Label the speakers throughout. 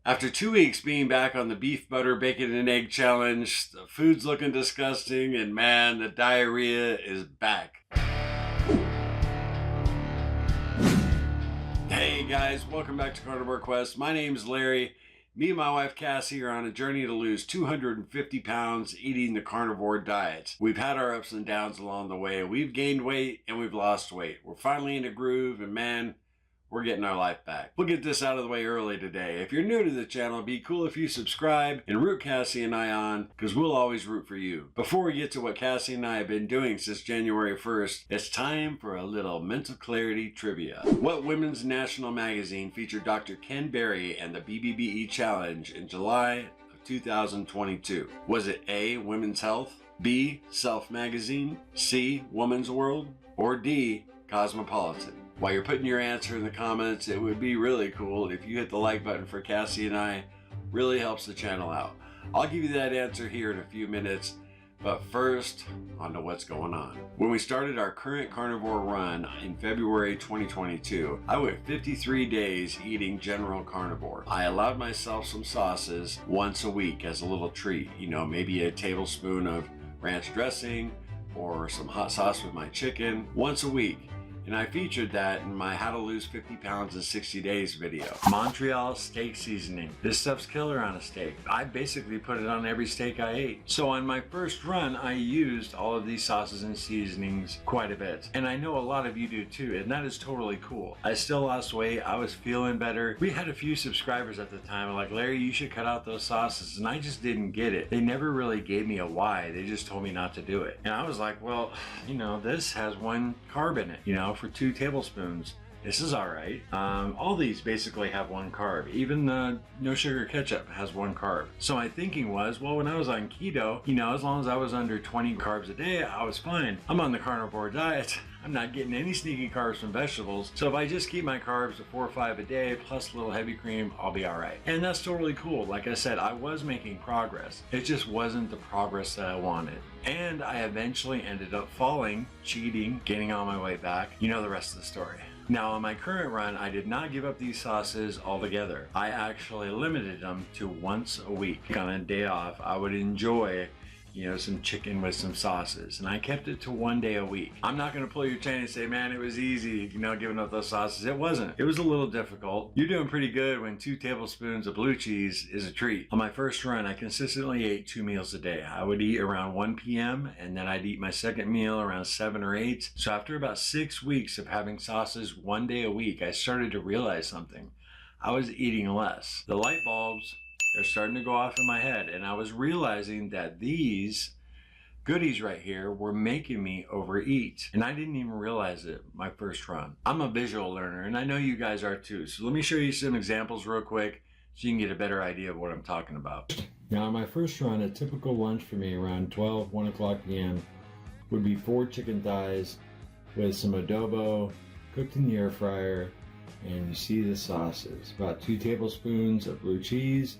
Speaker 1: After 2 weeks being back on the beef, butter, bacon, and egg challenge, the food's looking disgusting, and man, the diarrhea is back. Hey guys, welcome back to Carnivore Quest. My name's Larry. Me and my wife Cassie are on a journey to lose 250 pounds eating the carnivore diet. We've had our ups and downs along the way. We've gained weight and we've lost weight. We're finally in a groove, and man, we're getting our life back. We'll get this out of the way early today. If you're new to the channel, it'd be cool if you subscribe and root Cassie and I on, because we'll always root for you. Before we get to what Cassie and I have been doing since January 1st, it's time for a little mental clarity trivia. What women's national magazine featured Dr. Ken Berry and the bbbe challenge in July of 2022? Was it A, Women's Health, B, Self Magazine, C, Woman's World, or D, Cosmopolitan? While you're putting your answer in the comments, it would be really cool if you hit the like button for Cassie and I. Really helps the channel out. I'll give you that answer here in a few minutes, but first, on to what's going on. When we started our current carnivore run in February 2022, I went 53 days eating general carnivore. I allowed myself some sauces once a week as a little treat. You know, maybe a tablespoon of ranch dressing or some hot sauce with my chicken once a week. And I featured that in my How to Lose 50 Pounds in 60 Days video. Montreal steak seasoning. This stuff's killer on a steak. I basically put it on every steak I ate. So on my first run, I used all of these sauces and seasonings quite a bit. And I know a lot of you do too, and that is totally cool. I still lost weight. I was feeling better. We had a few subscribers at the time like, Larry, you should cut out those sauces. And I just didn't get it. They never really gave me a why. They just told me not to do it. And I was like, well, you know, this has 1 carb in it, you know, for 2 tablespoons. This is all right. All these basically have 1 carb. Even the no sugar ketchup has 1 carb. So my thinking was, well, when I was on keto, you know, as long as I was under 20 carbs a day, I was fine. I'm on the carnivore diet. I'm not getting any sneaky carbs from vegetables. So if I just keep my carbs to 4 or 5 a day, plus a little heavy cream, I'll be all right. And that's totally cool. Like I said, I was making progress. It just wasn't the progress that I wanted. And I eventually ended up falling, cheating, gaining all my weight back. You know the rest of the story. Now on my current run, I did not give up these sauces altogether. I actually limited them to once a week. On a day off, I would enjoy, you know, some chicken with some sauces, and I kept it to 1 day a week. I'm not gonna pull your chain and say, man, it was easy, you know, giving up those sauces. It wasn't. It was a little difficult. You're doing pretty good when 2 tablespoons of blue cheese is a treat. On my first run, I consistently ate 2 meals a day. I would eat around 1 p.m. and then I'd eat my second meal around 7 or 8. So after about 6 weeks of having sauces 1 day a week, I started to realize something. I was eating less. The light bulbs, they're starting to go off in my head, and I was realizing that these goodies right here were making me overeat, and I didn't even realize it my first run. I'm a visual learner, and I know you guys are too, so let me show you some examples real quick so you can get a better idea of what I'm talking about. Now on my first run, a typical lunch for me around 1 o'clock p.m. would be 4 chicken thighs with some adobo cooked in the air fryer, and you see the sauces, about 2 tablespoons of blue cheese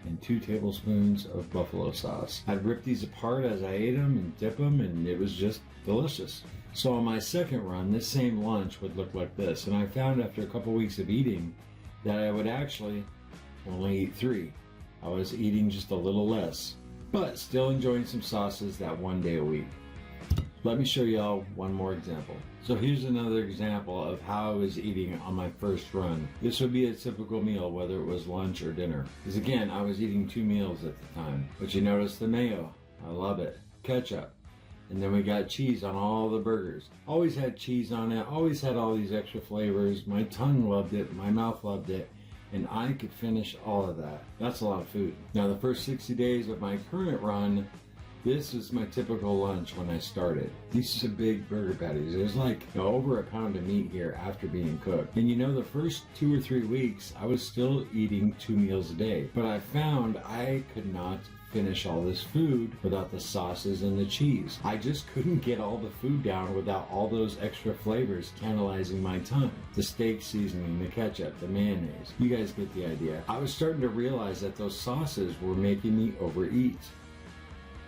Speaker 1: and 2 tablespoons of buffalo sauce. I'd rip these apart as I ate them and dip them, and it was just delicious. So on my second run, this same lunch would look like this, and I found after a couple weeks of eating that I would actually only eat 3. I was eating just a little less, but still enjoying some sauces that 1 day a week. Let me show y'all one more example. So here's another example of how I was eating on my first run. This would be a typical meal, whether it was lunch or dinner. Because again, I was eating 2 meals at the time. But you notice the mayo, I love it. Ketchup, and then we got cheese on all the burgers. Always had cheese on it, always had all these extra flavors. My tongue loved it, my mouth loved it, and I could finish all of that. That's a lot of food. Now the first 60 days of my current run, this is my typical lunch when I started. These are some big burger patties. There's like over a pound of meat here after being cooked. And you know, the first 2 or 3 weeks, I was still eating 2 meals a day. But I found I could not finish all this food without the sauces and the cheese. I just couldn't get all the food down without all those extra flavors tantalizing my tongue. The steak seasoning, the ketchup, the mayonnaise. You guys get the idea. I was starting to realize that those sauces were making me overeat.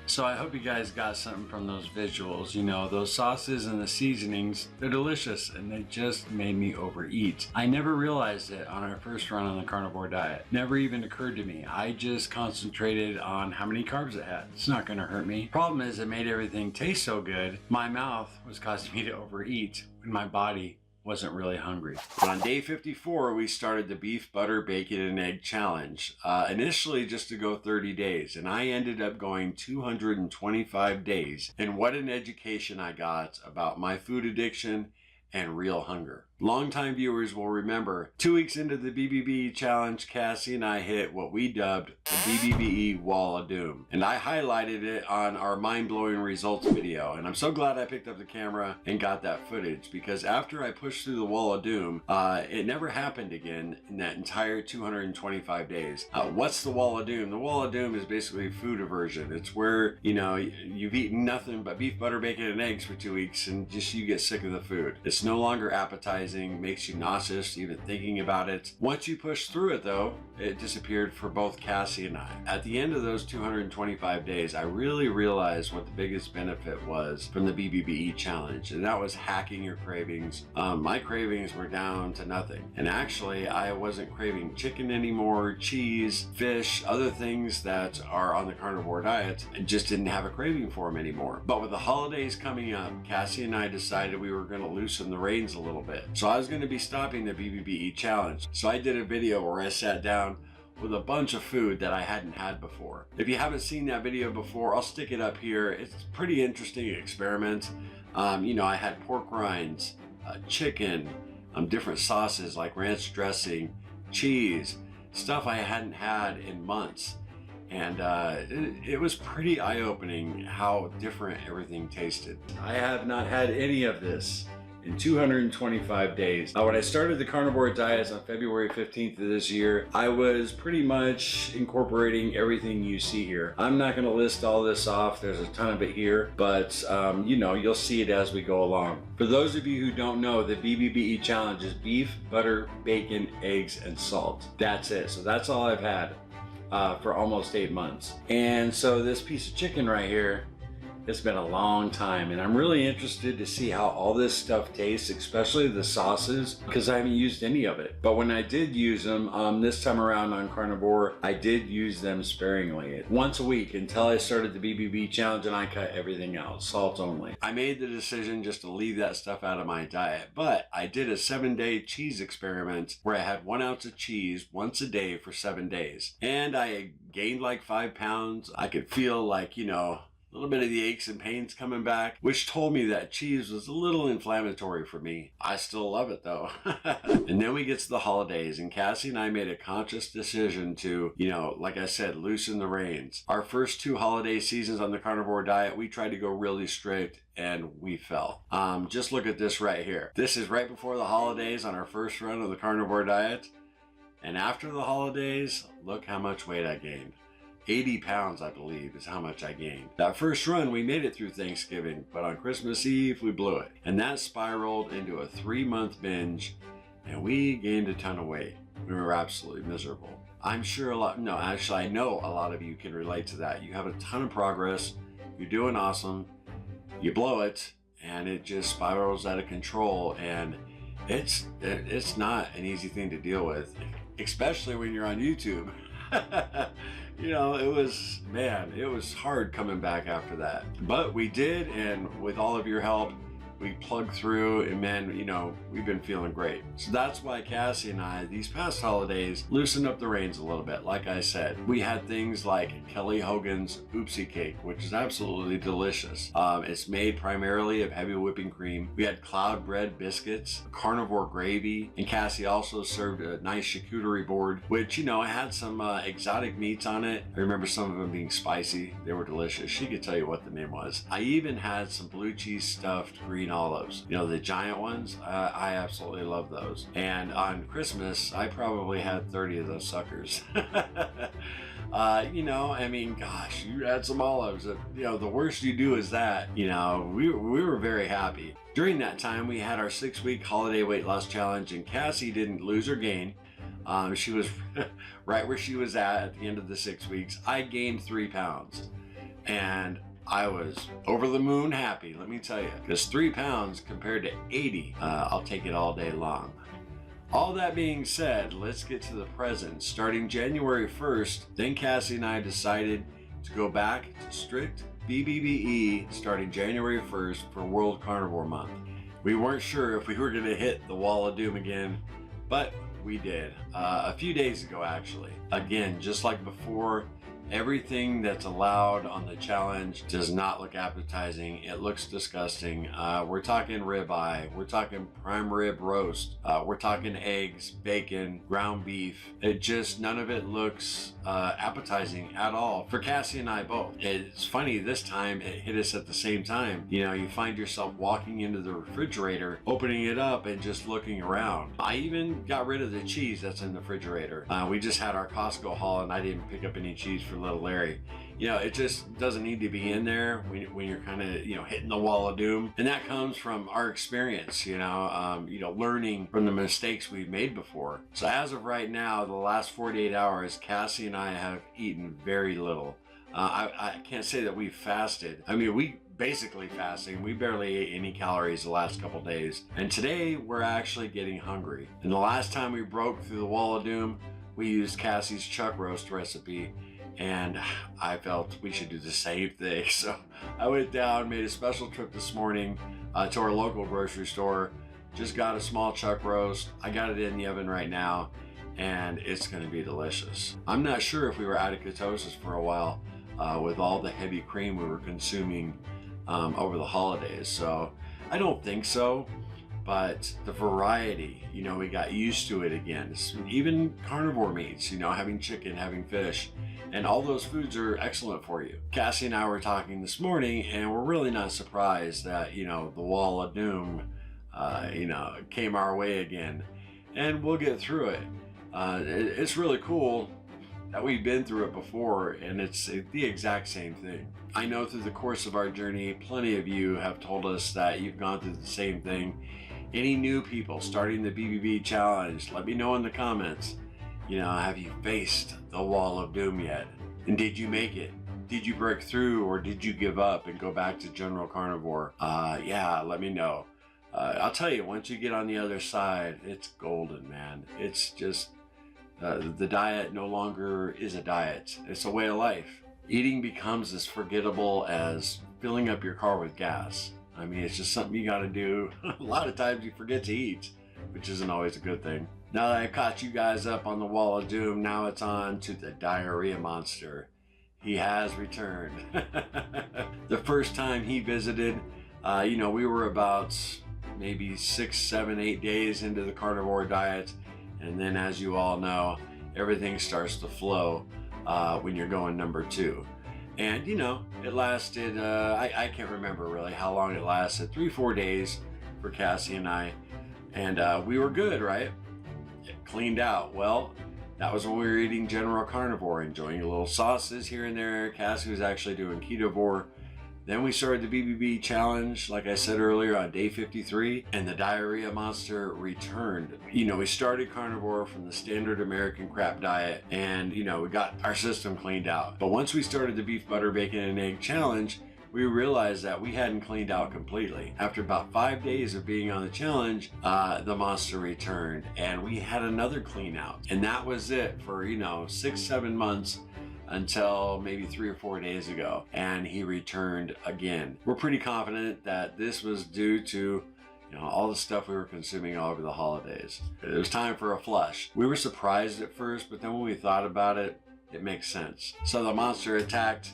Speaker 1: So I hope you guys got something from those visuals. You know, those sauces and the seasonings, they're delicious and they just made me overeat. I never realized it on our first run on the carnivore diet. Never even occurred to me. I just concentrated on how many carbs it had. It's not gonna hurt me. Problem is, it made everything taste so good, my mouth was causing me to overeat when my body wasn't really hungry. But on day 54, we started the beef, butter, bacon, and egg challenge. Initially just to go 30 days, and I ended up going 225 days. And what an education I got about my food addiction and real hunger. Longtime viewers will remember 2 weeks into the bbbe challenge, Cassie and I hit what we dubbed the bbbe wall of doom. And I highlighted it on our mind-blowing results video. And I'm so glad I picked up the camera and got that footage, because after I pushed through the wall of doom, it never happened again in that entire 225 days. What's the wall of doom? The wall of doom is basically food aversion. It's where, you know, you've eaten nothing but beef, butter, bacon, and eggs for 2 weeks and just you get sick of the food. It's no longer appetizing, makes you nauseous even thinking about it. Once you push through it though, it disappeared for both Cassie and I. At the end of those 225 days, I really realized what the biggest benefit was from the bbbe challenge, and that was hacking your cravings. My cravings were down to nothing, and actually I wasn't craving chicken anymore, cheese, fish, other things that are on the carnivore diet. I just didn't have a craving for them anymore. But with the holidays coming up, Cassie and I decided we were going to loosen the reins a little bit. So I was going to be stopping the bbbe challenge. So I did a video where I sat down with a bunch of food that I hadn't had before. If you haven't seen that video before, I'll stick it up here. It's a pretty interesting experiment. You know, I had pork rinds, chicken, different sauces like ranch dressing, cheese, stuff I hadn't had in months. And it was pretty eye-opening how different everything tasted. I have not had any of this in 225 days. When I started the carnivore diet on February 15th of this year, I was pretty much incorporating everything you see here. I'm not gonna list all this off, there's a ton of it here, but you know, you'll see it as we go along. For those of you who don't know, the bbbe challenge is beef, butter, bacon, eggs, and salt. That's it, so that's all I've had for almost 8 months. And so this piece of chicken right here, it's been a long time, and I'm really interested to see how all this stuff tastes, especially the sauces, because I haven't used any of it. But when I did use them this time around on carnivore, I did use them sparingly. Once a week until I started the bbbe challenge, and I cut everything out, salt only. I made the decision just to leave that stuff out of my diet, but I did a 7-day cheese experiment where I had 1 ounce of cheese once a day for 7 days. And I gained like 5 pounds. I could feel like, you know, a little bit of the aches and pains coming back, which told me that cheese was a little inflammatory for me. I still love it though. And then we get to the holidays, and Cassie and I made a conscious decision to, you know, like I said, loosen the reins. Our first 2 holiday seasons on the carnivore diet, we tried to go really strict and we fell. Just look at this right here. This is right before the holidays on our first run of the carnivore diet. And after the holidays, look how much weight I gained. 80 pounds, I believe, is how much I gained. That first run, we made it through Thanksgiving, but on Christmas Eve, we blew it. And that spiraled into a 3-month binge, and we gained a ton of weight. We were absolutely miserable. I'm sure I know a lot of you can relate to that. You have a ton of progress, you're doing awesome, you blow it, and it just spirals out of control, and it's not an easy thing to deal with, especially when you're on YouTube. You know, it was hard coming back after that. But we did, and with all of your help, we plugged through, and man, you know, we've been feeling great. So that's why Cassie and I, these past holidays, loosened up the reins a little bit. Like I said, we had things like Kelly Hogan's Oopsie Cake, which is absolutely delicious. It's made primarily of heavy whipping cream. We had cloud bread biscuits, carnivore gravy, and Cassie also served a nice charcuterie board, which, you know, had some exotic meats on it. I remember some of them being spicy. They were delicious. She could tell you what the name was. I even had some blue cheese stuffed green olives. You know, the giant ones, I absolutely love those. And on Christmas, I probably had 30 of those suckers. You know, I mean, gosh, you had some olives. You know, the worst you do is that. You know, we were very happy. During that time, we had our 6-week holiday weight loss challenge, and Cassie didn't lose or gain. She was right where she was at the end of the 6 weeks. I gained 3 pounds. And I was over the moon happy, let me tell you, because 3 pounds compared to 80, I'll take it all day long. All that being said, let's get to the present. Starting January 1st, then Cassie and I decided to go back to strict bbbe starting January 1st for World Carnivore Month. We weren't sure if we were going to hit the wall of doom again, but we did. A few days ago, actually. Again, just like before, everything that's allowed on the challenge does not look appetizing. It looks disgusting. We're talking ribeye, we're talking prime rib roast, we're talking eggs, bacon, ground beef. It just, none of it looks appetizing at all for Cassie and I both. It's funny, this time it hit us at the same time. You know, you find yourself walking into the refrigerator, opening it up and just looking around. I even got rid of the cheese that's in the refrigerator. We just had our Costco haul and I didn't pick up any cheese for little Larry. You know, it just doesn't need to be in there when you're kind of, you know, hitting the wall of doom. And that comes from our experience, you know, learning from the mistakes we've made before. So as of right now, the last 48 hours, Cassie and I have eaten very little. I can't say that we've fasted. I mean, we basically fasting. We barely ate any calories the last couple days. And today we're actually getting hungry. And the last time we broke through the wall of doom, we used Cassie's chuck roast recipe. And I felt we should do the same thing. So I went down, made a special trip this morning to our local grocery store. Just got a small chuck roast. I got it in the oven right now and it's gonna be delicious. I'm not sure if we were out of ketosis for a while with all the heavy cream we were consuming over the holidays. So I don't think so, but the variety, you know, we got used to it again. Even carnivore meats, you know, having chicken, having fish, and all those foods are excellent for you. Cassie and I were talking this morning and we're really not surprised that, you know, the wall of doom, you know, came our way again, and we'll get through it. It's really cool that we've been through it before, and it's the exact same thing. I know through the course of our journey, plenty of you have told us that you've gone through the same thing. Any new people starting the bbbe challenge, let me know in the comments. You know, have you faced the wall of doom yet? And did you make it? Did you break through, or did you give up and go back to general carnivore? Yeah, let me know. I'll tell you, once you get on the other side, it's golden, man. It's just, the diet no longer is a diet. It's a way of life. Eating becomes as forgettable as filling up your car with gas. I mean, it's just something you gotta do. A lot of times you forget to eat, which isn't always a good thing. Now that I caught you guys up on the wall of doom, now it's on to the diarrhea monster. He has returned. The first time he visited, you know, we were about maybe 6, 7, 8 days into the carnivore diet. And then, as you all know, everything starts to flow when you're going number 2. And, you know, it lasted, I can't remember really how long it lasted, 3, 4 days for Cassie and I. And we were good, right? It cleaned out. Well, that was when we were eating general carnivore, enjoying a little sauces here and there. Cassie was actually doing ketovore. Then we started the bbbe challenge, like I said earlier, on day 53, and the diarrhea monster returned. You know, we started carnivore from the standard American crap diet, and, you know, we got our system cleaned out. But once we started the beef, butter, bacon, and egg challenge, we realized that we hadn't cleaned out completely. After about 5 days of being on the challenge, the monster returned, and we had another clean out. And that was it for, you know, 6, 7 months, until maybe 3 or 4 days ago, and he returned again. We're pretty confident that this was due to, you know, all the stuff we were consuming all over the holidays. It was time for a flush. We were surprised at first, but then when we thought about it, it makes sense. So the monster attacked.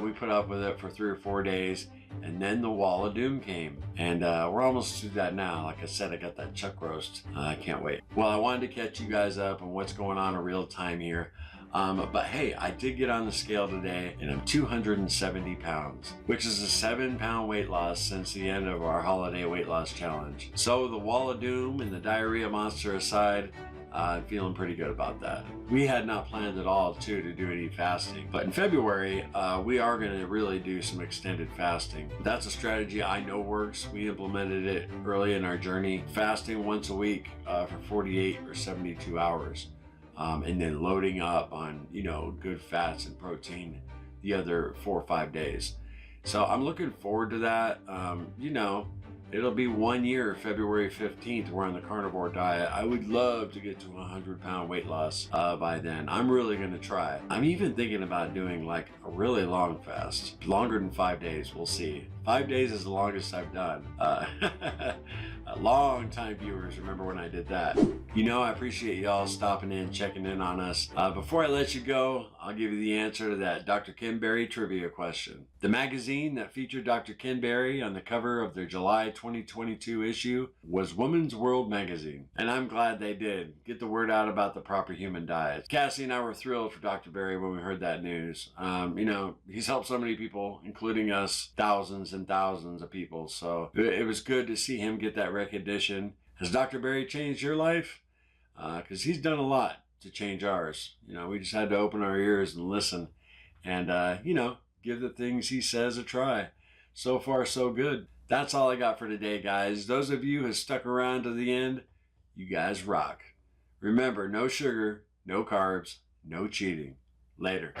Speaker 1: We put up with it for 3 or 4 days, and then the wall of doom came, and we're almost to that now. Like I said, I got that chuck roast. I can't wait. Well, I wanted to catch you guys up on what's going on in real time here. But hey, I did get on the scale today, and I'm 270 pounds, which is a 7-pound weight loss since the end of our holiday weight loss challenge. So the wall of doom and the diarrhea monster aside, I'm feeling pretty good about that. We had not planned at all to do any fasting, but in February, we are going to really do some extended fasting. That's a strategy I know works. We implemented it early in our journey, fasting once a week for 48 or 72 hours. And then loading up on, you know, good fats and protein the other 4 or 5 days. So I'm looking forward to that. You know, it'll be 1 year, February 15th, we're on the carnivore diet. I would love to get to 100-pound weight loss by then. I'm really gonna try. I'm even thinking about doing like a really long fast, longer than 5 days, we'll see. 5 days is the longest I've done. Long time viewers remember when I did that. You know, I appreciate y'all stopping in, checking in on us. Before I let you go, I'll give you the answer to that Dr. Ken Berry trivia question. The magazine that featured Dr. Ken Berry on the cover of their July 2022 issue was Women's World magazine. And I'm glad they did. Get the word out about the proper human diet. Cassie and I were thrilled for Dr. Berry when we heard that news. You know, he's helped so many people, including us, thousands and thousands of people. So it was good to see him get that recognition. Has Dr. Berry changed your life? Because he's done a lot to change ours. You know, we just had to open our ears and listen and, you know, give the things he says a try. So far, so good. That's all I got for today, guys. Those of you who have stuck around to the end, you guys rock. Remember, no sugar, no carbs, no cheating. Later.